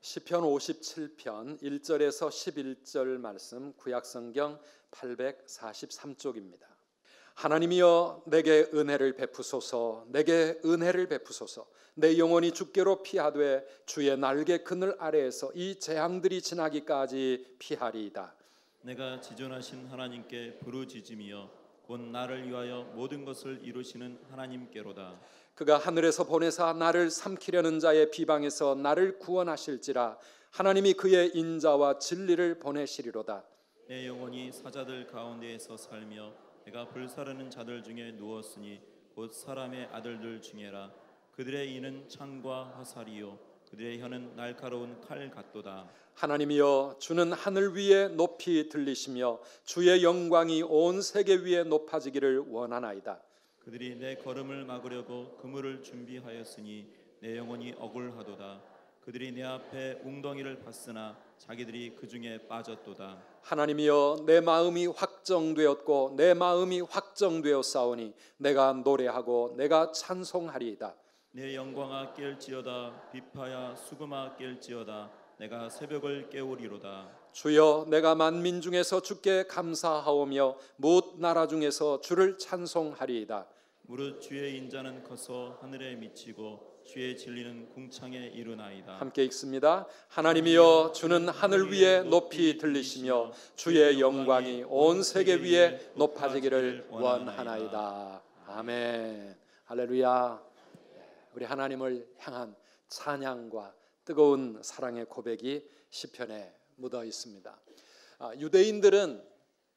시편 57편 1절에서 11절 말씀, 구약성경 843쪽입니다. 하나님이여 내게 은혜를 베푸소서, 내게 은혜를 베푸소서. 내 영혼이 주께로 피하되 주의 날개 그늘 아래에서 이 재앙들이 지나기까지 피하리이다. 내가 지존하신 하나님께 부르짖으며 곧 나를 위하여 모든 것을 이루시는 하나님께로다. 그가 하늘에서 보내사 나를 삼키려는 자의 비방에서 나를 구원하실지라. 하나님이 그의 인자와 진리를 보내시리로다. 내 영혼이 사자들 가운데에서 살며 내가 불사르는 자들 중에 누웠으니 곧 사람의 아들들 중에라. 그들의 이는 창과 화살이요 그들의 혀는 날카로운 칼 같도다. 하나님이여 주는 하늘 위에 높이 들리시며 주의 영광이 온 세계 위에 높아지기를 원하나이다. 그들이 내 걸음을 막으려고 그물을 준비하였으니 내 영혼이 억울하도다. 그들이 내 앞에 웅덩이를 봤으나 자기들이 그 중에 빠졌도다. 하나님이여 내 마음이 확정되었고 내 마음이 확정되었사오니 내가 노래하고 내가 찬송하리이다. 내 영광아 깰지어다. 비파야 수금아 깰지어다. 내가 새벽을 깨우리로다. 주여 내가 만민 중에서 주께 감사하오며 뭇 나라 중에서 주를 찬송하리이다. 무릇 주의 인자는 커서 하늘에 미치고 주의 진리는 궁창에 이르나이다. 함께 읽습니다. 하나님이여 주는 하늘 위에 높이 들리시며 주의 영광이 온 세계 위에 높아지기를 원하나이다. 아멘. 할렐루야. 우리 하나님을 향한 찬양과 뜨거운 사랑의 고백이 시편에 묻어 있습니다. 유대인들은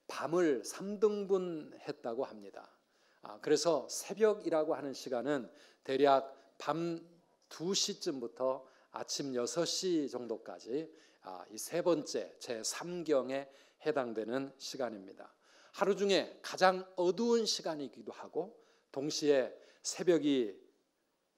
밤을 3등분했다고 합니다. 그래서 새벽이라고 하는 시간은 대략 밤 2시쯤부터 아침 6시 정도까지 이 세 번째 제3경에 해당되는 시간입니다. 하루 중에 가장 어두운 시간이기도 하고 동시에 새벽이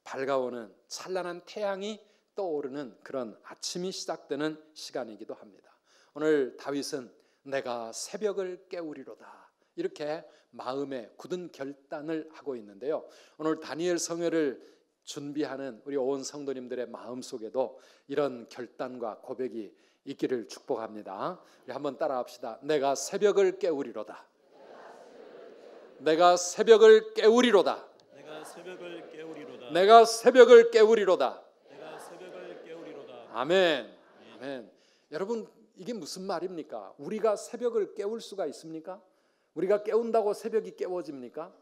밝아오는 찬란한 태양이 떠오르는 그런 아침이 시작되는 시간이기도 합니다. 오늘 다윗은 내가 새벽을 깨우리로다 이렇게 마음에 굳은 결단을 하고 있는데요. 오늘 다니엘 성회를 준비하는 우리 온 성도님들의 마음속에도 이런 결단과 고백이 있기를 축복합니다. 우리 한번 따라합시다. 내가 새벽을 깨우리로다. 내가 새벽을 깨우리로다. 내가 새벽을 깨우리로다. 내가 새벽을 깨우리로다. 내가 새벽을 깨우리로다. 아멘. 아멘. 여러분 이게 무슨 말입니까? 우리가 새벽을 깨울 수가 있습니까? 우리가 깨운다고 새벽이 깨워집니까?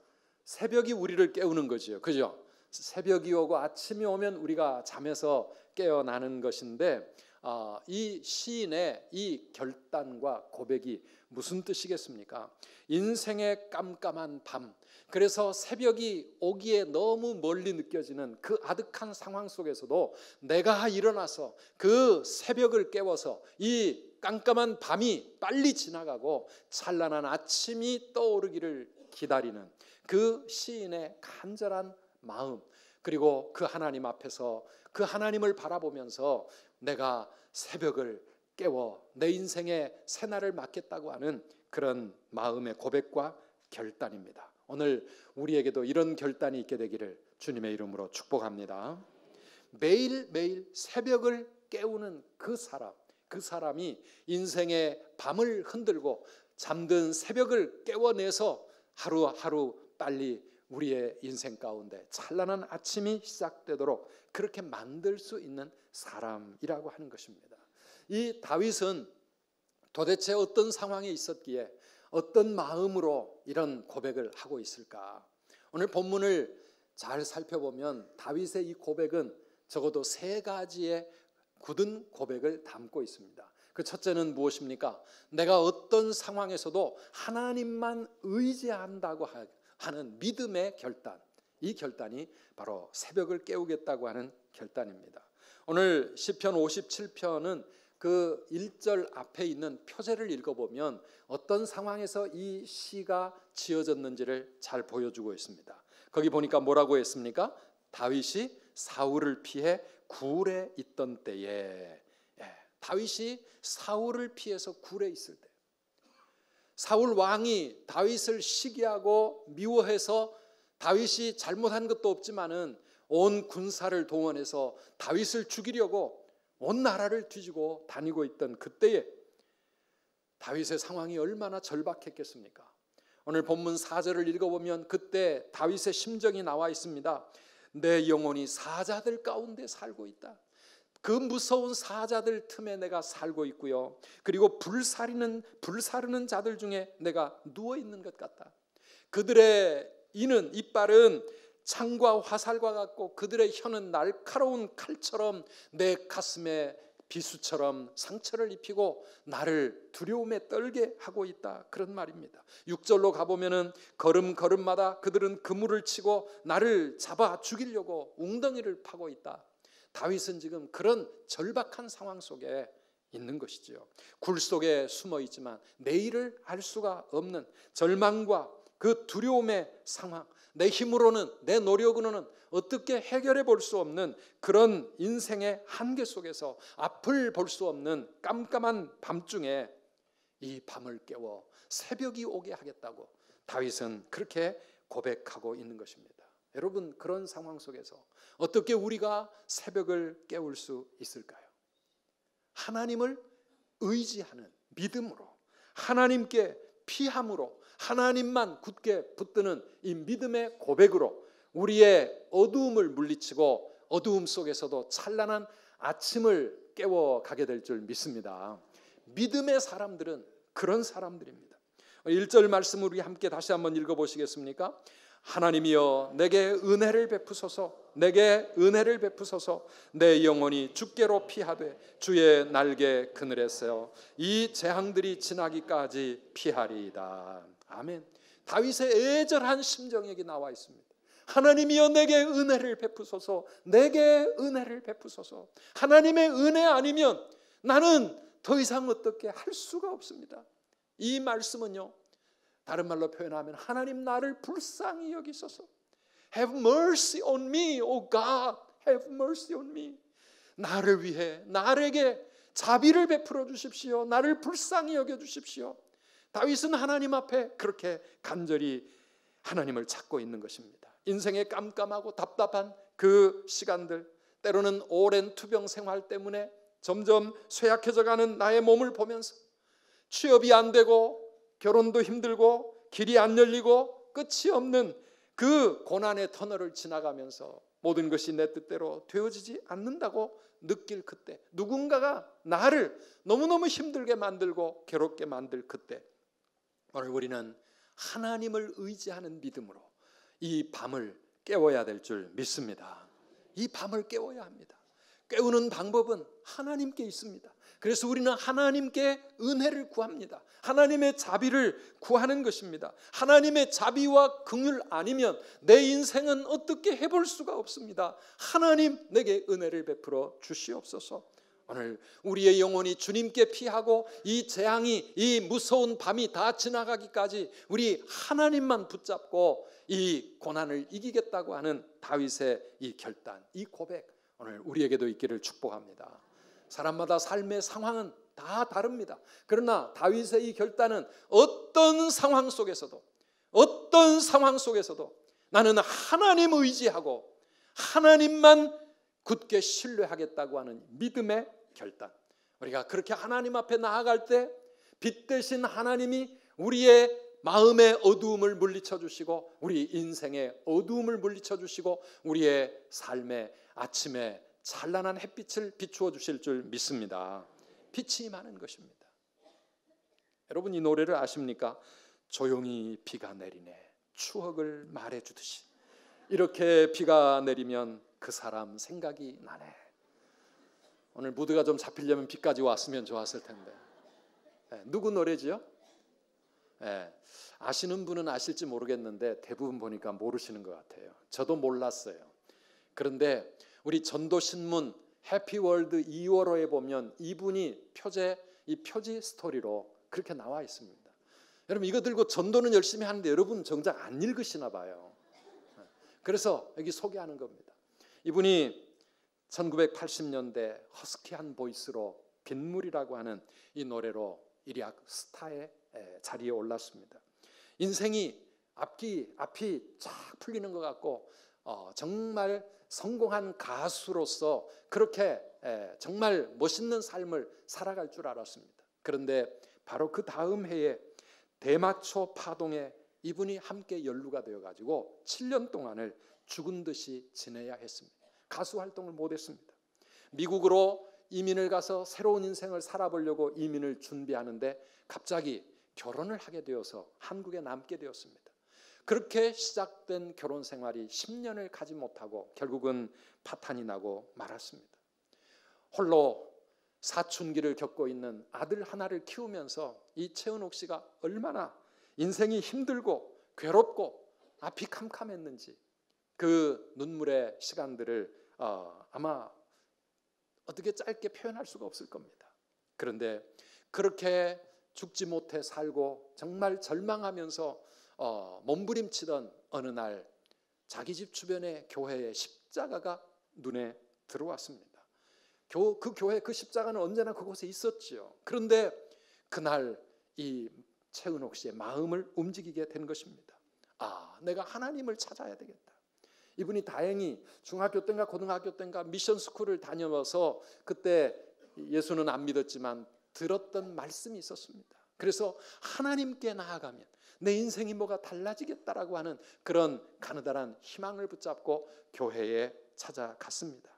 새벽이 우리를 깨우는 거지요. 그죠? 새벽이 오고 아침이 오면 우리가 잠에서 깨어나는 것인데 이 시인의 이 결단과 고백이 무슨 뜻이겠습니까? 인생의 깜깜한 밤, 그래서 새벽이 오기에 너무 멀리 느껴지는 그 아득한 상황 속에서도 내가 일어나서 그 새벽을 깨워서 이 깜깜한 밤이 빨리 지나가고 찬란한 아침이 떠오르기를 기다리는 그 시인의 간절한 마음, 그리고 그 하나님 앞에서 그 하나님을 바라보면서 내가 새벽을 깨워 내 인생의 새날을 맞겠다고 하는 그런 마음의 고백과 결단입니다. 오늘 우리에게도 이런 결단이 있게 되기를 주님의 이름으로 축복합니다. 매일매일 새벽을 깨우는 그 사람이 인생의 밤을 흔들고 잠든 새벽을 깨워내서 하루하루 빨리 우리의 인생 가운데 찬란한 아침이 시작되도록 그렇게 만들 수 있는 사람이라고 하는 것입니다. 이 다윗은 도대체 어떤 상황에 있었기에 어떤 마음으로 이런 고백을 하고 있을까? 오늘 본문을 잘 살펴보면 다윗의 이 고백은 적어도 세 가지의 굳은 고백을 담고 있습니다. 그 첫째는 무엇입니까? 내가 어떤 상황에서도 하나님만 의지한다고 하는 믿음의 결단, 이 결단이 바로 새벽을 깨우겠다고 하는 결단입니다. 오늘 시편 57편은 그 1절 앞에 있는 표제를 읽어보면 어떤 상황에서 이 시가 지어졌는지를 잘 보여주고 있습니다. 거기 보니까 뭐라고 했습니까? 다윗이 사울을 피해 굴에 있던 때에, 다윗이 사울을 피해서 굴에 있을 때, 사울 왕이 다윗을 시기하고 미워해서 다윗이 잘못한 것도 없지만은 온 군사를 동원해서 다윗을 죽이려고 온 나라를 뒤지고 다니고 있던 그때에 다윗의 상황이 얼마나 절박했겠습니까? 오늘 본문 4절을 읽어보면 그때 다윗의 심정이 나와 있습니다. 내 영혼이 사자들 가운데 살고 있다. 그 무서운 사자들 틈에 내가 살고 있고요. 그리고 불사르는 자들 중에 내가 누워 있는 것 같다. 그들의 이빨은 창과 화살과 같고 그들의 혀는 날카로운 칼처럼 내 가슴에 비수처럼 상처를 입히고 나를 두려움에 떨게 하고 있다. 그런 말입니다. 6절로 가보면은 걸음마다 그들은 그물을 치고 나를 잡아 죽이려고 웅덩이를 파고 있다. 다윗은 지금 그런 절박한 상황 속에 있는 것이지요. 굴 속에 숨어 있지만 내일을 알 수가 없는 절망과 그 두려움의 상황, 내 힘으로는 내 노력으로는 어떻게 해결해 볼 수 없는 그런 인생의 한계 속에서 앞을 볼 수 없는 깜깜한 밤중에 이 밤을 깨워 새벽이 오게 하겠다고 다윗은 그렇게 고백하고 있는 것입니다. 여러분, 그런 상황 속에서 어떻게 우리가 새벽을 깨울 수 있을까요? 하나님을 의지하는 믿음으로, 하나님께 피함으로, 하나님만 굳게 붙드는 이 믿음의 고백으로 우리의 어두움을 물리치고 어두움 속에서도 찬란한 아침을 깨워가게 될 줄 믿습니다. 믿음의 사람들은 그런 사람들입니다. 1절 말씀 우리 함께 다시 한번 읽어보시겠습니까? 하나님이여 내게 은혜를 베푸소서, 내게 은혜를 베푸소서. 내 영혼이 주께로 피하되 주의 날개 그늘에서 이 재앙들이 지나기까지 피하리이다. 아멘. 다윗의 애절한 심정이 여기 나와 있습니다. 하나님이여 내게 은혜를 베푸소서, 내게 은혜를 베푸소서. 하나님의 은혜 아니면 나는 더 이상 어떻게 할 수가 없습니다. 이 말씀은요, 다른 말로 표현하면 하나님 나를 불쌍히 여기소서. Have mercy on me, O God. Have mercy on me. 나를 위해 나에게 자비를 베풀어 주십시오. 나를 불쌍히 여겨 주십시오. 다윗은 하나님 앞에 그렇게 간절히 하나님을 찾고 있는 것입니다. 인생의 깜깜하고 답답한 그 시간들, 때로는 오랜 투병 생활 때문에 점점 쇠약해져가는 나의 몸을 보면서 취업이 안 되고 결혼도 힘들고 길이 안 열리고 끝이 없는 그 고난의 터널을 지나가면서 모든 것이 내 뜻대로 되어지지 않는다고 느낄 그때, 누군가가 나를 너무너무 힘들게 만들고 괴롭게 만들 그때, 오늘 우리는 하나님을 의지하는 믿음으로 이 밤을 깨워야 될 줄 믿습니다. 이 밤을 깨워야 합니다. 깨우는 방법은 하나님께 있습니다. 그래서 우리는 하나님께 은혜를 구합니다. 하나님의 자비를 구하는 것입니다. 하나님의 자비와 긍휼 아니면 내 인생은 어떻게 해볼 수가 없습니다. 하나님 내게 은혜를 베풀어 주시옵소서. 오늘 우리의 영혼이 주님께 피하고 이 재앙이, 이 무서운 밤이 다 지나가기까지 우리 하나님만 붙잡고 이 고난을 이기겠다고 하는 다윗의 이 결단, 이 고백, 오늘 우리에게도 있기를 축복합니다. 사람마다 삶의 상황은 다 다릅니다. 그러나 다윗의 이 결단은 어떤 상황 속에서도 나는 하나님 의지하고 하나님만 굳게 신뢰하겠다고 하는 믿음의 결단. 우리가 그렇게 하나님 앞에 나아갈 때 빛 대신 하나님이 우리의 마음의 어두움을 물리쳐 주시고 우리 인생의 어두움을 물리쳐 주시고 우리의 삶의 아침에 찬란한 햇빛을 비추어 주실 줄 믿습니다. 빛이 임하는 것입니다. 여러분 이 노래를 아십니까? 조용히 비가 내리네, 추억을 말해주듯이. 이렇게 비가 내리면 그 사람 생각이 나네. 오늘 무드가 좀 잡히려면 비까지 왔으면 좋았을 텐데. 누구 노래지요? 아시는 분은 아실지 모르겠는데 대부분 보니까 모르시는 것 같아요. 저도 몰랐어요. 그런데 우리 전도신문 해피월드 2월호에 보면 이분이 이 표지 스토리로 그렇게 나와 있습니다. 여러분 이거 들고 전도는 열심히 하는데 여러분 정작 안 읽으시나 봐요. 그래서 여기 소개하는 겁니다. 이분이 1980년대 허스키한 보이스로 빗물이라고 하는 이 노래로 일약 스타의 자리에 올랐습니다. 인생이 앞이 쫙 풀리는 것 같고 정말 성공한 가수로서 그렇게 정말 멋있는 삶을 살아갈 줄 알았습니다. 그런데 바로 그 다음 해에 대마초 파동에 이분이 함께 연루가 되어가지고 7년 동안을 죽은 듯이 지내야 했습니다. 가수 활동을 못했습니다. 미국으로 이민을 가서 새로운 인생을 살아보려고 이민을 준비하는데 갑자기 결혼을 하게 되어서 한국에 남게 되었습니다. 그렇게 시작된 결혼 생활이 10년을 가지 못하고 결국은 파탄이 나고 말았습니다. 홀로 사춘기를 겪고 있는 아들 하나를 키우면서 이 최은옥 씨가 얼마나 인생이 힘들고 괴롭고 앞이 캄캄했는지 그 눈물의 시간들을 아마 어떻게 짧게 표현할 수가 없을 겁니다. 그런데 그렇게 죽지 못해 살고 정말 절망하면서 몸부림치던 어느 날 자기 집 주변의 교회에 십자가가 눈에 들어왔습니다. 그 교회 그 십자가는 언제나 그곳에 있었지요. 그런데 그날 이 최은옥 씨의 마음을 움직이게 된 것입니다. 내가 하나님을 찾아야 되겠다. 이분이 다행히 중학교 때인가 고등학교 때인가 미션 스쿨을 다녀서 그때 예수는 안 믿었지만 들었던 말씀이 있었습니다. 그래서 하나님께 나아가면 내 인생이 뭐가 달라지겠다라고 하는 그런 가느다란 희망을 붙잡고 교회에 찾아갔습니다.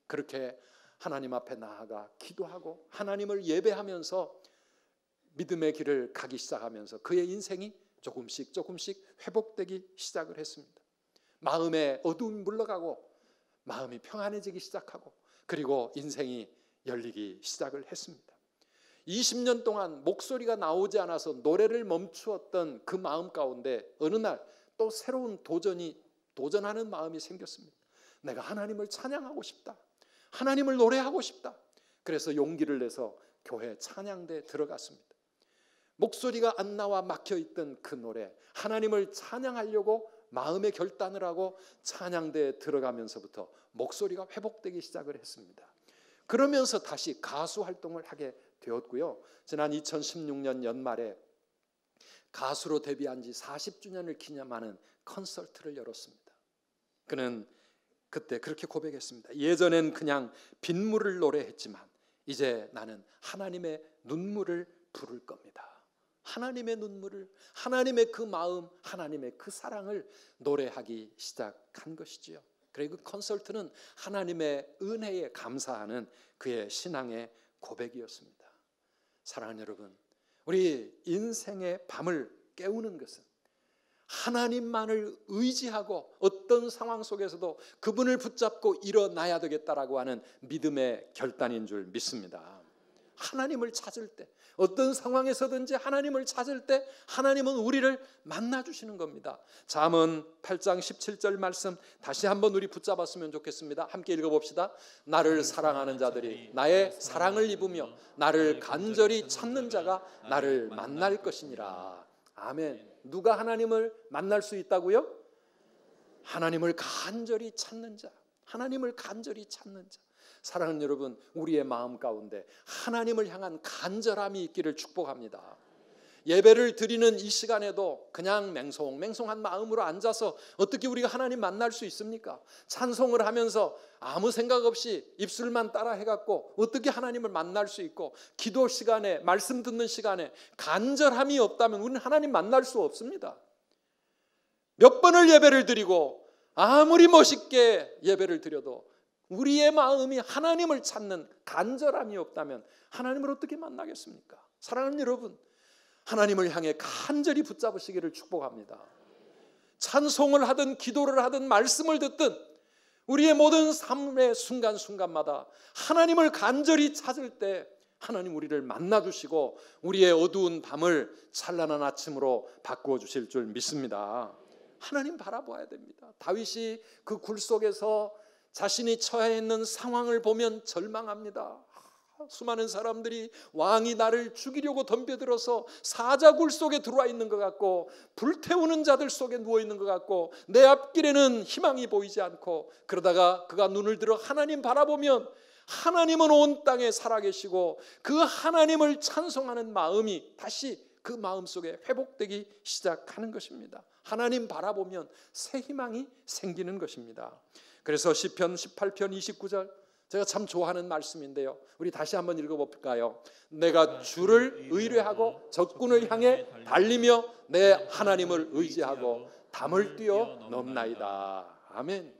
그렇게 하나님 앞에 나아가 기도하고 하나님을 예배하면서 믿음의 길을 가기 시작하면서 그의 인생이 조금씩 회복되기 시작을 했습니다. 마음의 어두움이 물러가고 마음이 평안해지기 시작하고 그리고 인생이 열리기 시작을 했습니다. 20년 동안 목소리가 나오지 않아서 노래를 멈추었던 그 마음 가운데 어느 날 또 새로운 도전하는 마음이 생겼습니다. 내가 하나님을 찬양하고 싶다. 하나님을 노래하고 싶다. 그래서 용기를 내서 교회 찬양대에 들어갔습니다. 목소리가 안 나와 막혀있던 그 노래 하나님을 찬양하려고 마음의 결단을 하고 찬양대에 들어가면서부터 목소리가 회복되기 시작을 했습니다. 그러면서 다시 가수 활동을 하게 되었고요. 지난 2016년 연말에 가수로 데뷔한 지 40주년을 기념하는 콘서트를 열었습니다. 그는 그때 그렇게 고백했습니다. 예전엔 그냥 빗물을 노래했지만 이제 나는 하나님의 눈물을 부를 겁니다. 하나님의 눈물을, 하나님의 그 마음, 하나님의 그 사랑을 노래하기 시작한 것이지요. 그리고 그 콘서트는 하나님의 은혜에 감사하는 그의 신앙의 고백이었습니다. 사랑하는 여러분, 우리 인생의 밤을 깨우는 것은 하나님만을 의지하고 어떤 상황 속에서도 그분을 붙잡고 일어나야 되겠다라고 하는 믿음의 결단인 줄 믿습니다. 하나님을 찾을 때 어떤 상황에서든지 하나님을 찾을 때 하나님은 우리를 만나주시는 겁니다. 잠언 8장 17절 말씀 다시 한번 우리 붙잡았으면 좋겠습니다. 함께 읽어봅시다. 나를 사랑하는 자들이 나의 사랑을 입으며 나를 간절히 찾는 자가 나를 만날 것이니라. 아멘. 누가 하나님을 만날 수 있다고요? 하나님을 간절히 찾는 자, 하나님을 간절히 찾는 자. 사랑하는 여러분, 우리의 마음 가운데 하나님을 향한 간절함이 있기를 축복합니다. 예배를 드리는 이 시간에도 그냥 맹송한 마음으로 앉아서 어떻게 우리가 하나님 만날 수 있습니까? 찬송을 하면서 아무 생각 없이 입술만 따라 해갖고 어떻게 하나님을 만날 수 있고, 기도 시간에 말씀 듣는 시간에 간절함이 없다면 우리는 하나님 만날 수 없습니다. 몇 번을 예배를 드리고 아무리 멋있게 예배를 드려도 우리의 마음이 하나님을 찾는 간절함이 없다면 하나님을 어떻게 만나겠습니까? 사랑하는 여러분, 하나님을 향해 간절히 붙잡으시기를 축복합니다. 찬송을 하든 기도를 하든 말씀을 듣든 우리의 모든 삶의 순간순간마다 하나님을 간절히 찾을 때 하나님 우리를 만나주시고 우리의 어두운 밤을 찬란한 아침으로 바꾸어 주실 줄 믿습니다. 하나님 바라보아야 됩니다. 다윗이 그 굴 속에서 자신이 처해 있는 상황을 보면 절망합니다. 수많은 사람들이 왕이 나를 죽이려고 덤벼들어서 사자굴 속에 들어와 있는 것 같고 불태우는 자들 속에 누워 있는 것 같고 내 앞길에는 희망이 보이지 않고, 그러다가 그가 눈을 들어 하나님 바라보면 하나님은 온 땅에 살아계시고 그 하나님을 찬송하는 마음이 다시 그 마음속에 회복되기 시작하는 것입니다. 하나님 바라보면 새 희망이 생기는 것입니다. 그래서 시편 18편 29절 제가 참 좋아하는 말씀인데요. 우리 다시 한번 읽어볼까요? 내가 주를 의뢰하고 적군을 향해 달리며 내 하나님을 의지하고 담을 뛰어 넘나이다. 아멘.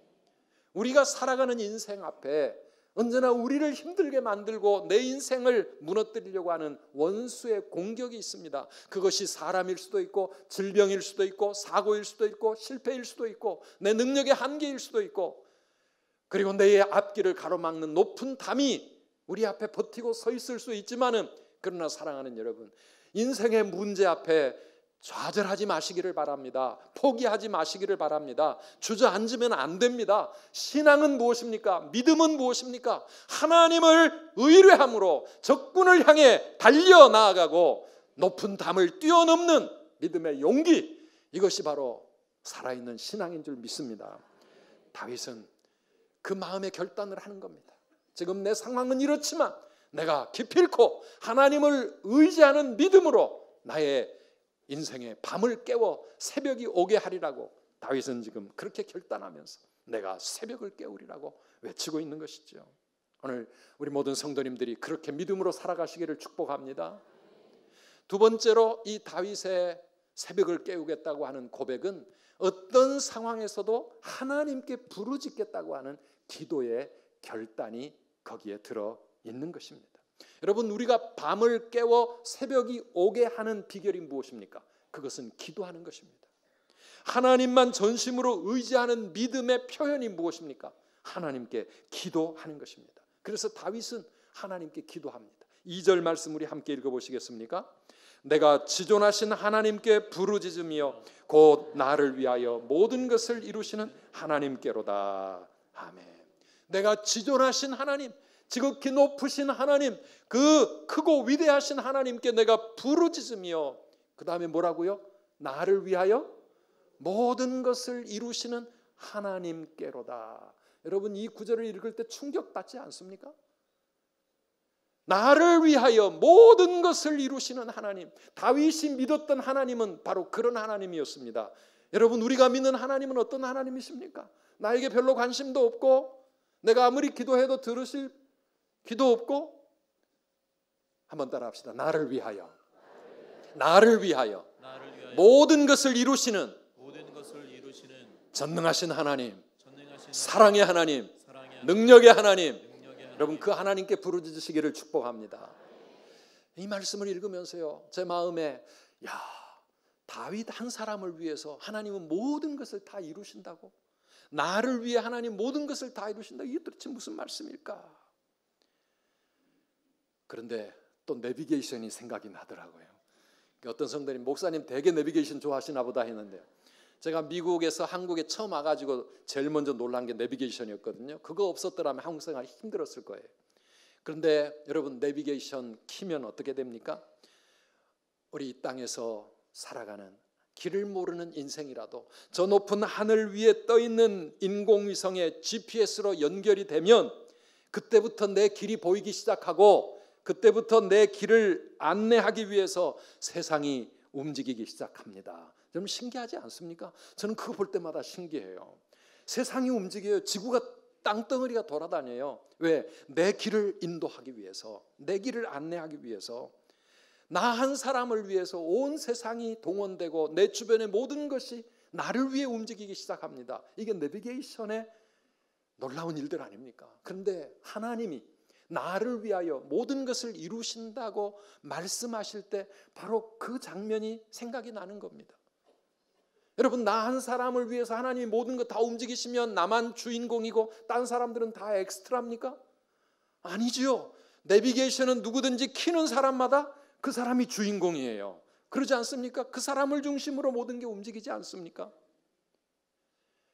우리가 살아가는 인생 앞에 언제나 우리를 힘들게 만들고 내 인생을 무너뜨리려고 하는 원수의 공격이 있습니다. 그것이 사람일 수도 있고 질병일 수도 있고 사고일 수도 있고 실패일 수도 있고 내 능력의 한계일 수도 있고, 그리고 내 앞길을 가로막는 높은 담이 우리 앞에 버티고 서 있을 수 있지만은, 그러나 사랑하는 여러분, 인생의 문제 앞에 좌절하지 마시기를 바랍니다. 포기하지 마시기를 바랍니다. 주저앉으면 안 됩니다. 신앙은 무엇입니까? 믿음은 무엇입니까? 하나님을 의뢰함으로 적군을 향해 달려 나아가고 높은 담을 뛰어넘는 믿음의 용기, 이것이 바로 살아있는 신앙인 줄 믿습니다. 다윗은 그 마음의 결단을 하는 겁니다. 지금 내 상황은 이렇지만 내가 기필코 하나님을 의지하는 믿음으로 나의 인생의 밤을 깨워 새벽이 오게 하리라고 다윗은 지금 그렇게 결단하면서 내가 새벽을 깨우리라고 외치고 있는 것이죠. 오늘 우리 모든 성도님들이 그렇게 믿음으로 살아가시기를 축복합니다. 두 번째로 이 다윗의 새벽을 깨우겠다고 하는 고백은 어떤 상황에서도 하나님께 부르짖겠다고 하는 기도의 결단이 거기에 들어 있는 것입니다. 여러분, 우리가 밤을 깨워 새벽이 오게 하는 비결이 무엇입니까? 그것은 기도하는 것입니다. 하나님만 전심으로 의지하는 믿음의 표현이 무엇입니까? 하나님께 기도하는 것입니다. 그래서 다윗은 하나님께 기도합니다. 2절 말씀 우리 함께 읽어보시겠습니까? 내가 지존하신 하나님께 부르짖으며 곧 나를 위하여 모든 것을 이루시는 하나님께로다. 아멘. 내가 지존하신 하나님, 지극히 높으신 하나님, 그 크고 위대하신 하나님께 내가 부르짖으며, 그 다음에 뭐라고요? 나를 위하여 모든 것을 이루시는 하나님께로다. 여러분, 이 구절을 읽을 때 충격받지 않습니까? 나를 위하여 모든 것을 이루시는 하나님, 다윗이 믿었던 하나님은 바로 그런 하나님이었습니다. 여러분, 우리가 믿는 하나님은 어떤 하나님이십니까? 나에게 별로 관심도 없고 내가 아무리 기도해도 들으실 기도 없고, 한번 따라합시다. 나를 위하여 모든 것을 이루시는 전능하신 하나님, 사랑의 하나님, 능력의 하나님, 여러분 그 하나님께 부르짖으시기를 축복합니다. 이 말씀을 읽으면서요, 제 마음에 다윗 한 사람을 위해서 하나님은 모든 것을 다 이루신다고, 나를 위해 하나님 모든 것을 다 이루신다, 이게 도대체 무슨 말씀일까? 그런데 또 내비게이션이 생각이 나더라고요. 어떤 성도님, 목사님 되게 내비게이션 좋아하시나 보다 했는데, 제가 미국에서 한국에 처음 와가지고 제일 먼저 놀란 게 내비게이션이었거든요. 그거 없었더라면 한국 생활이 힘들었을 거예요. 그런데 여러분, 내비게이션 키면 어떻게 됩니까? 우리 이 땅에서 살아가는 길을 모르는 인생이라도 저 높은 하늘 위에 떠있는 인공위성의 GPS로 연결이 되면 그때부터 내 길이 보이기 시작하고, 그때부터 내 길을 안내하기 위해서 세상이 움직이기 시작합니다. 여러분, 신기하지 않습니까? 저는 그거 볼 때마다 신기해요. 세상이 움직여요. 지구가 땅덩어리가 돌아다녀요. 왜? 내 길을 인도하기 위해서, 내 길을 안내하기 위해서. 나 한 사람을 위해서 온 세상이 동원되고 내 주변의 모든 것이 나를 위해 움직이기 시작합니다. 이게 내비게이션의 놀라운 일들 아닙니까? 그런데 하나님이 나를 위하여 모든 것을 이루신다고 말씀하실 때 바로 그 장면이 생각이 나는 겁니다. 여러분, 나 한 사람을 위해서 하나님이 모든 것 다 움직이시면 나만 주인공이고 딴 사람들은 다 엑스트라입니까? 아니지요. 내비게이션은 누구든지 키는 사람마다 그 사람이 주인공이에요. 그러지 않습니까? 그 사람을 중심으로 모든 게 움직이지 않습니까?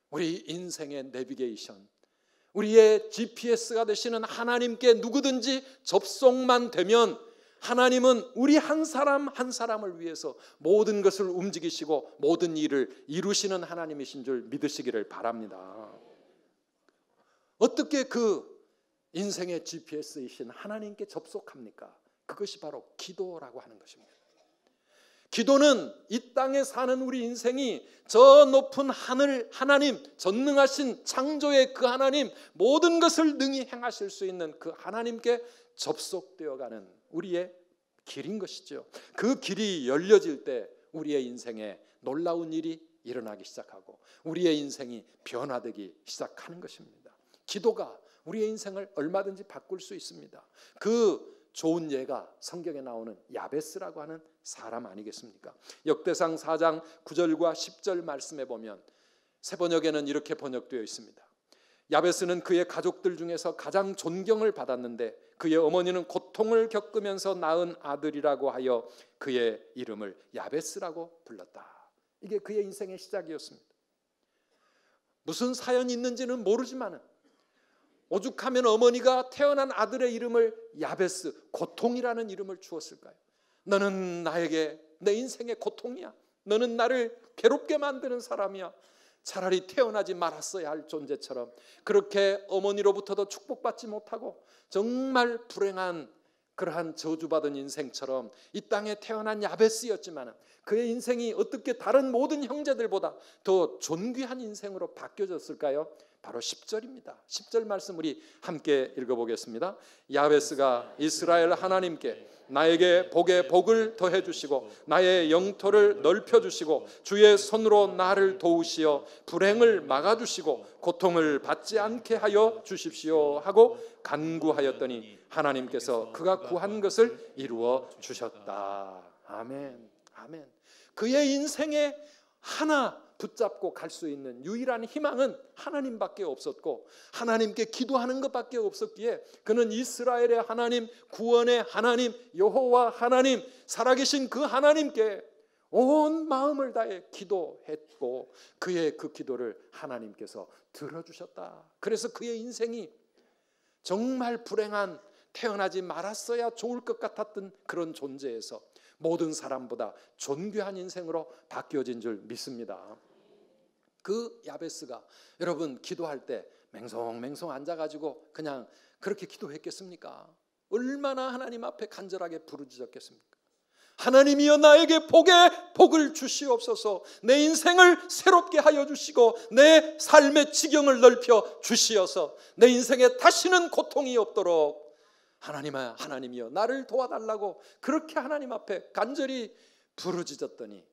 우리 인생의 내비게이션, 우리의 GPS가 되시는 하나님께 누구든지 접속만 되면 하나님은 우리 한 사람 한 사람을 위해서 모든 것을 움직이시고 모든 일을 이루시는 하나님이신 줄 믿으시기를 바랍니다. 어떻게 그 인생의 GPS이신 하나님께 접속합니까? 그것이 바로 기도라고 하는 것입니다. 기도는 이 땅에 사는 우리 인생이 저 높은 하늘 하나님, 전능하신 창조의 그 하나님, 모든 것을 능히 행하실 수 있는 그 하나님께 접속되어가는 우리의 길인 것이죠. 그 길이 열려질 때 우리의 인생에 놀라운 일이 일어나기 시작하고 우리의 인생이 변화되기 시작하는 것입니다. 기도가 우리의 인생을 얼마든지 바꿀 수 있습니다. 그 좋은 예가 성경에 나오는 야베스라고 하는 사람 아니겠습니까? 역대상 4장 9절과 10절 말씀에 보면 세번역에는 이렇게 번역되어 있습니다. 야베스는 그의 가족들 중에서 가장 존경을 받았는데 그의 어머니는 고통을 겪으면서 낳은 아들이라고 하여 그의 이름을 야베스라고 불렀다. 이게 그의 인생의 시작이었습니다. 무슨 사연이 있는지는 모르지만 오죽하면 어머니가 태어난 아들의 이름을 야베스, 고통이라는 이름을 주었을까요? 너는 나에게 내 인생의 고통이야. 너는 나를 괴롭게 만드는 사람이야. 차라리 태어나지 말았어야 할 존재처럼 그렇게 어머니로부터도 축복받지 못하고 정말 불행한 그러한 저주받은 인생처럼 이 땅에 태어난 야베스였지만 그의 인생이 어떻게 다른 모든 형제들보다 더 존귀한 인생으로 바뀌어졌을까요? 바로 10절입니다. 10절 말씀 우리 함께 읽어보겠습니다. 야베스가 이스라엘 하나님께 나에게 복에 복을 더해 주시고 나의 영토를 넓혀 주시고 주의 손으로 나를 도우시어 불행을 막아 주시고 고통을 받지 않게 하여 주십시오 하고 간구하였더니 하나님께서 그가 구한 것을 이루어 주셨다. 아멘. 아멘. 그의 인생에 하나 붙잡고 갈 수 있는 유일한 희망은 하나님밖에 없었고 하나님께 기도하는 것밖에 없었기에 그는 이스라엘의 하나님, 구원의 하나님, 여호와 하나님, 살아계신 그 하나님께 온 마음을 다해 기도했고 그의 그 기도를 하나님께서 들어주셨다. 그래서 그의 인생이 정말 불행한 태어나지 말았어야 좋을 것 같았던 그런 존재에서 모든 사람보다 존귀한 인생으로 바뀌어진 줄 믿습니다. 그 야베스가 여러분 기도할 때 맹성맹성 앉아가지고 그냥 그렇게 기도했겠습니까? 얼마나 하나님 앞에 간절하게 부르짖었겠습니까? 하나님이여 나에게 복을 주시옵소서. 내 인생을 새롭게 하여 주시고 내 삶의 지경을 넓혀 주시어서 내 인생에 다시는 고통이 없도록 하나님이여 나를 도와달라고 그렇게 하나님 앞에 간절히 부르짖었더니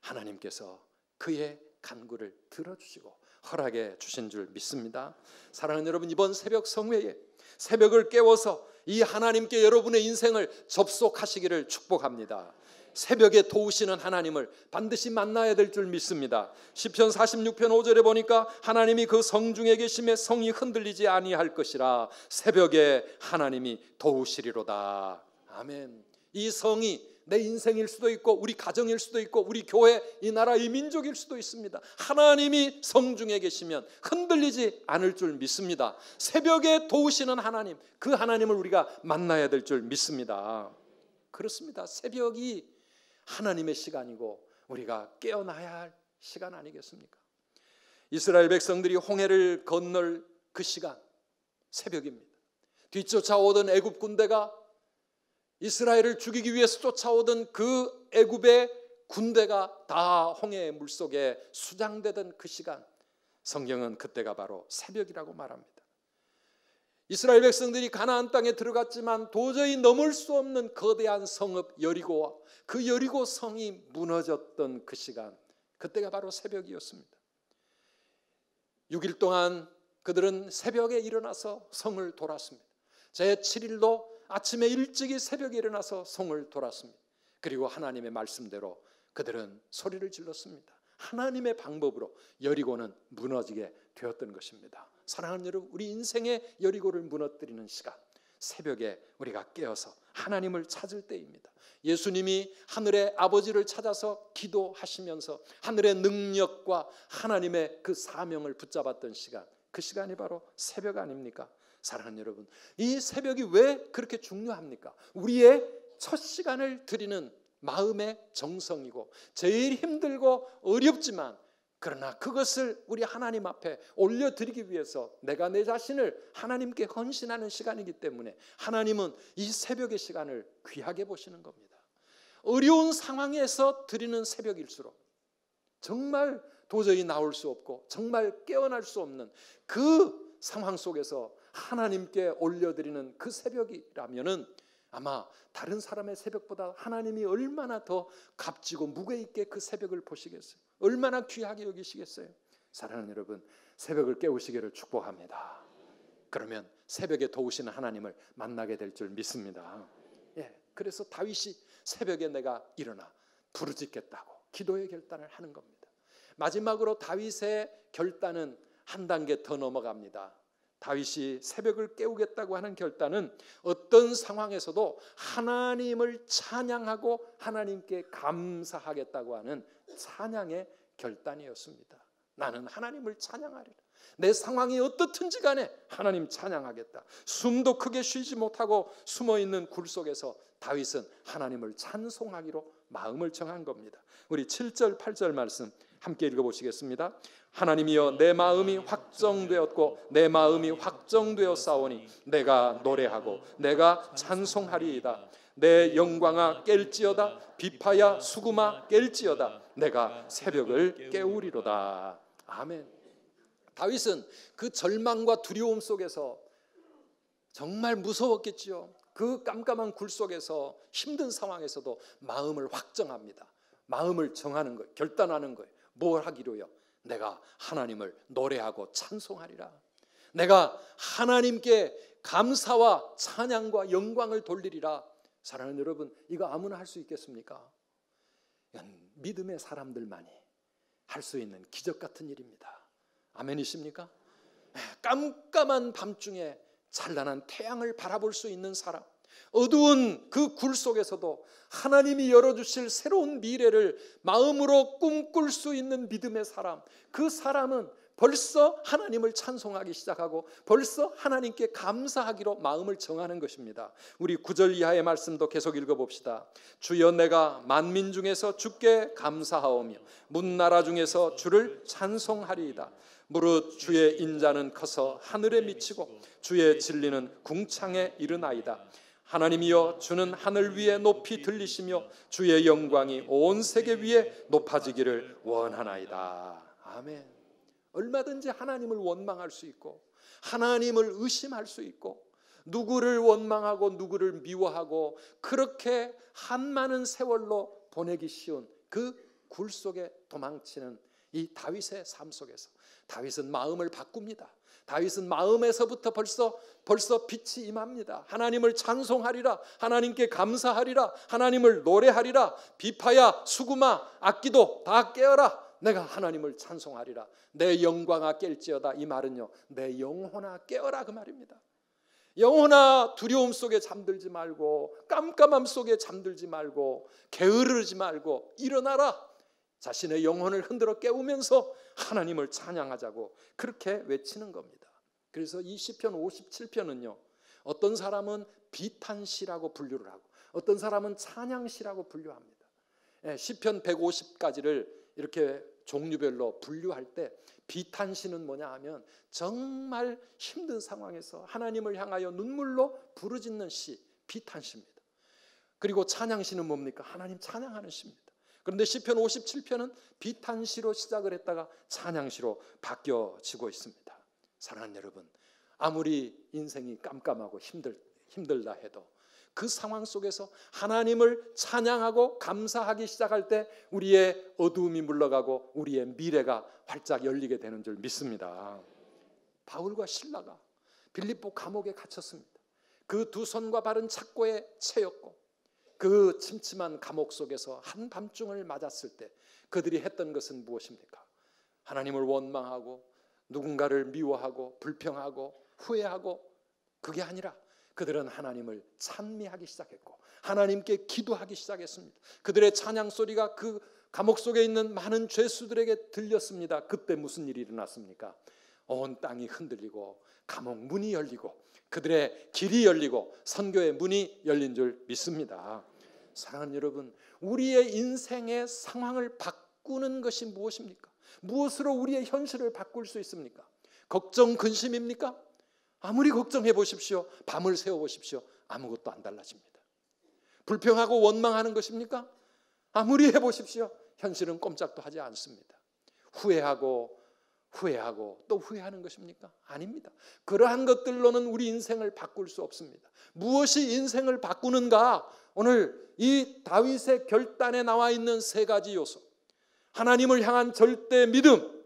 하나님께서 그의 간구를 들어주시고 허락해 주신 줄 믿습니다. 사랑하는 여러분, 이번 새벽 성회에 새벽을 깨워서 이 하나님께 여러분의 인생을 접속하시기를 축복합니다. 새벽에 도우시는 하나님을 반드시 만나야 될 줄 믿습니다. 시편 46편 5절에 보니까 하나님이 그 성중에 계심에 성이 흔들리지 아니할 것이라 새벽에 하나님이 도우시리로다. 아멘. 이 성이 내 인생일 수도 있고 우리 가정일 수도 있고 우리 교회, 이 나라, 이 민족일 수도 있습니다. 하나님이 성중에 계시면 흔들리지 않을 줄 믿습니다. 새벽에 도우시는 하나님, 그 하나님을 우리가 만나야 될 줄 믿습니다. 그렇습니다. 새벽이 하나님의 시간이고 우리가 깨어나야 할 시간 아니겠습니까? 이스라엘 백성들이 홍해를 건널 그 시간 새벽입니다. 뒤쫓아오던 애굽 군대가 이스라엘을 죽이기 위해서 쫓아오던 그 애굽의 군대가 다 홍해의 물속에 수장되던 그 시간, 성경은 그때가 바로 새벽이라고 말합니다. 이스라엘 백성들이 가나안 땅에 들어갔지만 도저히 넘을 수 없는 거대한 성읍 여리고와 그 여리고 성이 무너졌던 그 시간, 그때가 바로 새벽이었습니다. 6일 동안 그들은 새벽에 일어나서 성을 돌았습니다. 제7일도 아침에 일찍이 새벽에 일어나서 성을 돌았습니다. 그리고 하나님의 말씀대로 그들은 소리를 질렀습니다. 하나님의 방법으로 여리고는 무너지게 되었던 것입니다. 사랑하는 여러분, 우리 인생의 여리고를 무너뜨리는 시간, 새벽에 우리가 깨어서 하나님을 찾을 때입니다. 예수님이 하늘의 아버지를 찾아서 기도하시면서 하늘의 능력과 하나님의 그 사명을 붙잡았던 시간, 그 시간이 바로 새벽 아닙니까? 사랑하는 여러분, 이 새벽이 왜 그렇게 중요합니까? 우리의 첫 시간을 드리는 마음의 정성이고 제일 힘들고 어렵지만 그러나 그것을 우리 하나님 앞에 올려드리기 위해서 내가 내 자신을 하나님께 헌신하는 시간이기 때문에 하나님은 이 새벽의 시간을 귀하게 보시는 겁니다. 어려운 상황에서 드리는 새벽일수록 정말 도저히 나올 수 없고 정말 깨어날 수 없는 그 상황 속에서 하나님께 올려드리는 그 새벽이라면은 아마 다른 사람의 새벽보다 하나님이 얼마나 더 값지고 무게 있게 그 새벽을 보시겠어요? 얼마나 귀하게 여기시겠어요? 사랑하는 여러분, 새벽을 깨우시기를 축복합니다. 그러면 새벽에 도우시는 하나님을 만나게 될 줄 믿습니다. 그래서 다윗이 새벽에 내가 일어나 부르짖겠다고 기도의 결단을 하는 겁니다. 마지막으로 다윗의 결단은 한 단계 더 넘어갑니다. 다윗이 새벽을 깨우겠다고 하는 결단은 어떤 상황에서도 하나님을 찬양하고 하나님께 감사하겠다고 하는 찬양의 결단이었습니다. 나는 하나님을 찬양하리라. 내 상황이 어떻든지 간에 하나님 찬양하겠다. 숨도 크게 쉬지 못하고 숨어있는 굴 속에서 다윗은 하나님을 찬송하기로 마음을 정한 겁니다. 우리 7절 8절 말씀 함께 읽어보시겠습니다. 하나님이여 내 마음이 확정되었고 내 마음이 확정되었사오니 내가 노래하고 내가 찬송하리이다. 내 영광아 깰지어다. 비파야 수금아 깰지어다. 내가 새벽을 깨우리로다. 아멘. 다윗은 그 절망과 두려움 속에서 정말 무서웠겠지요. 그 깜깜한 굴 속에서 힘든 상황에서도 마음을 확정합니다. 마음을 정하는 거예요. 결단하는 거예요. 뭘 하기로요? 내가 하나님을 노래하고 찬송하리라. 내가 하나님께 감사와 찬양과 영광을 돌리리라. 사랑하는 여러분, 이거 아무나 할 수 있겠습니까? 이건 믿음의 사람들만이 할 수 있는 기적 같은 일입니다. 아멘이십니까? 깜깜한 밤중에 찬란한 태양을 바라볼 수 있는 사람, 어두운 그 굴 속에서도 하나님이 열어주실 새로운 미래를 마음으로 꿈꿀 수 있는 믿음의 사람, 그 사람은 벌써 하나님을 찬송하기 시작하고 벌써 하나님께 감사하기로 마음을 정하는 것입니다. 우리 9절 이하의 말씀도 계속 읽어봅시다. 주여 내가 만민 중에서 주께 감사하오며 문나라 중에서 주를 찬송하리이다. 무릇 주의 인자는 커서 하늘에 미치고 주의 진리는 궁창에 이르나이다. 하나님이여 주는 하늘 위에 높이 들리시며 주의 영광이 온 세계 위에 높아지기를 원하나이다. 아멘. 얼마든지 하나님을 원망할 수 있고 하나님을 의심할 수 있고 누구를 원망하고 누구를 미워하고 그렇게 한많은 세월로 보내기 쉬운 그 굴 속에 도망치는 이 다윗의 삶 속에서 다윗은 마음을 바꿉니다. 다윗은 마음에서부터 벌써 빛이 임합니다. 하나님을 찬송하리라. 하나님께 감사하리라. 하나님을 노래하리라. 비파야 수금아 악기도 다 깨어라. 내가 하나님을 찬송하리라. 내 영광아 깰지어다. 이 말은요, 내 영혼아 깨어라 그 말입니다. 영혼아 두려움 속에 잠들지 말고 깜깜함 속에 잠들지 말고 게으르지 말고 일어나라. 자신의 영혼을 흔들어 깨우면서 하나님을 찬양하자고 그렇게 외치는 겁니다. 그래서 이 시편 57편은요, 어떤 사람은 비탄시라고 분류를 하고 어떤 사람은 찬양시라고 분류합니다. 시편 150가지를 이렇게 종류별로 분류할 때 비탄시는 뭐냐 하면 정말 힘든 상황에서 하나님을 향하여 눈물로 부르짖는 시, 비탄시입니다. 그리고 찬양시는 뭡니까? 하나님 찬양하는 시입니다. 그런데 시편 57편은 비탄시로 시작을 했다가 찬양시로 바뀌어지고 있습니다. 사랑하는 여러분, 아무리 인생이 깜깜하고 힘들다 해도 그 상황 속에서 하나님을 찬양하고 감사하기 시작할 때 우리의 어두움이 물러가고 우리의 미래가 활짝 열리게 되는 줄 믿습니다. 바울과 실라가 빌립보 감옥에 갇혔습니다. 그 두 손과 발은 착고에 채였고 그 침침한 감옥 속에서 한밤중을 맞았을 때 그들이 했던 것은 무엇입니까? 하나님을 원망하고 누군가를 미워하고 불평하고 후회하고 그게 아니라 그들은 하나님을 찬미하기 시작했고 하나님께 기도하기 시작했습니다. 그들의 찬양 소리가 그 감옥 속에 있는 많은 죄수들에게 들렸습니다. 그때 무슨 일이 일어났습니까? 온 땅이 흔들리고 감옥 문이 열리고 그들의 길이 열리고 선교의 문이 열린 줄 믿습니다. 사랑하는 여러분, 우리의 인생의 상황을 바꾸는 것이 무엇입니까? 무엇으로 우리의 현실을 바꿀 수 있습니까? 걱정, 근심입니까? 아무리 걱정해 보십시오. 밤을 새워 보십시오. 아무것도 안 달라집니다. 불평하고 원망하는 것입니까? 아무리 해보십시오. 현실은 꼼짝도 하지 않습니다. 후회하고 또 후회하는 것입니까? 아닙니다. 그러한 것들로는 우리 인생을 바꿀 수 없습니다. 무엇이 인생을 바꾸는가? 오늘 이 다윗의 결단에 나와 있는 세 가지 요소. 하나님을 향한 절대 믿음,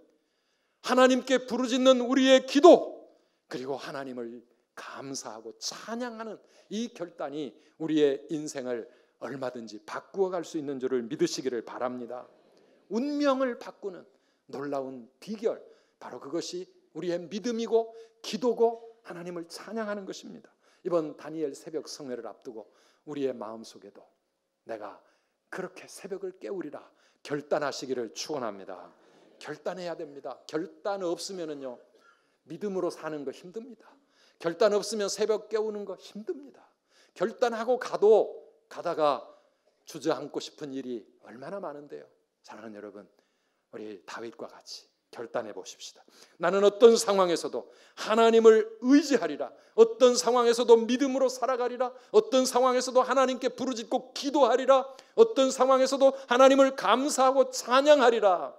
하나님께 부르짖는 우리의 기도, 그리고 하나님을 감사하고 찬양하는 이 결단이 우리의 인생을 얼마든지 바꾸어갈 수 있는 줄을 믿으시기를 바랍니다. 운명을 바꾸는 놀라운 비결, 바로 그것이 우리의 믿음이고 기도고 하나님을 찬양하는 것입니다. 이번 다니엘 새벽 성회를 앞두고 우리의 마음속에도 내가 그렇게 새벽을 깨우리라 결단하시기를 축원합니다. 결단해야 됩니다. 결단 없으면은요, 믿음으로 사는 거 힘듭니다. 결단 없으면 새벽 깨우는 거 힘듭니다. 결단하고 가다가 주저앉고 싶은 일이 얼마나 많은데요. 사랑하는 여러분, 우리 다윗과 같이 결단해 보십시다. 나는 어떤 상황에서도 하나님을 의지하리라. 어떤 상황에서도 믿음으로 살아가리라. 어떤 상황에서도 하나님께 부르짖고 기도하리라. 어떤 상황에서도 하나님을 감사하고 찬양하리라.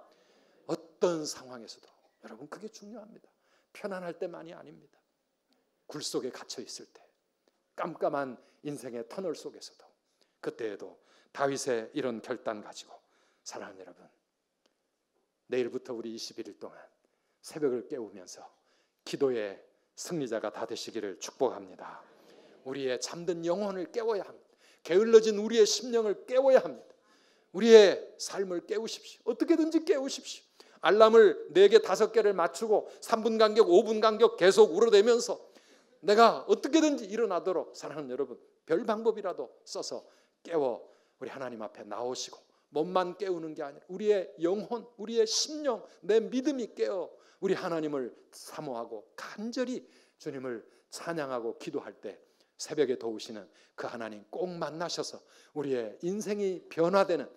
어떤 상황에서도, 여러분, 그게 중요합니다. 편안할 때만이 아닙니다. 굴 속에 갇혀 있을 때, 깜깜한 인생의 터널 속에서도, 그때에도 다윗의 이런 결단 가지고, 사랑하는 여러분, 내일부터 우리 21일 동안 새벽을 깨우면서 기도의 승리자가 다 되시기를 축복합니다. 우리의 잠든 영혼을 깨워야 합니다. 게을러진 우리의 심령을 깨워야 합니다. 우리의 삶을 깨우십시오. 어떻게든지 깨우십시오. 알람을 4개, 5개를 맞추고 3분 간격, 5분 간격 계속 울어대면서 내가 어떻게든지 일어나도록, 사랑하는 여러분, 별 방법이라도 써서 깨워 우리 하나님 앞에 나오시고, 몸만 깨우는 게 아니라 우리의 영혼, 우리의 심령, 내 믿음이 깨어 우리 하나님을 사모하고 간절히 주님을 찬양하고 기도할 때 새벽에 도우시는 그 하나님 꼭 만나셔서 우리의 인생이 변화되는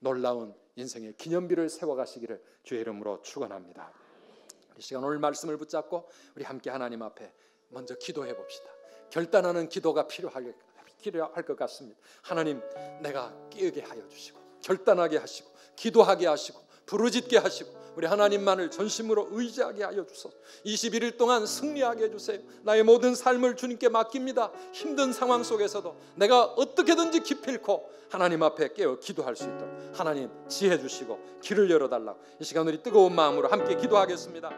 놀라운 인생의 기념비를 세워가시기를 주의 이름으로 축원합니다. 이 시간 오늘 말씀을 붙잡고 우리 함께 하나님 앞에 먼저 기도해 봅시다. 결단하는 기도가 필요할 것 같습니다. 하나님, 내가 깨게 하여 주시고 결단하게 하시고 기도하게 하시고 부르짖게 하시고 우리 하나님만을 전심으로 의지하게 하여 주소서. 21일 동안 승리하게 해주세요. 나의 모든 삶을 주님께 맡깁니다. 힘든 상황 속에서도 내가 어떻게든지 기필코 하나님 앞에 깨어 기도할 수 있도록 하나님 지혜 주시고 길을 열어달라고, 이 시간 우리 뜨거운 마음으로 함께 기도하겠습니다.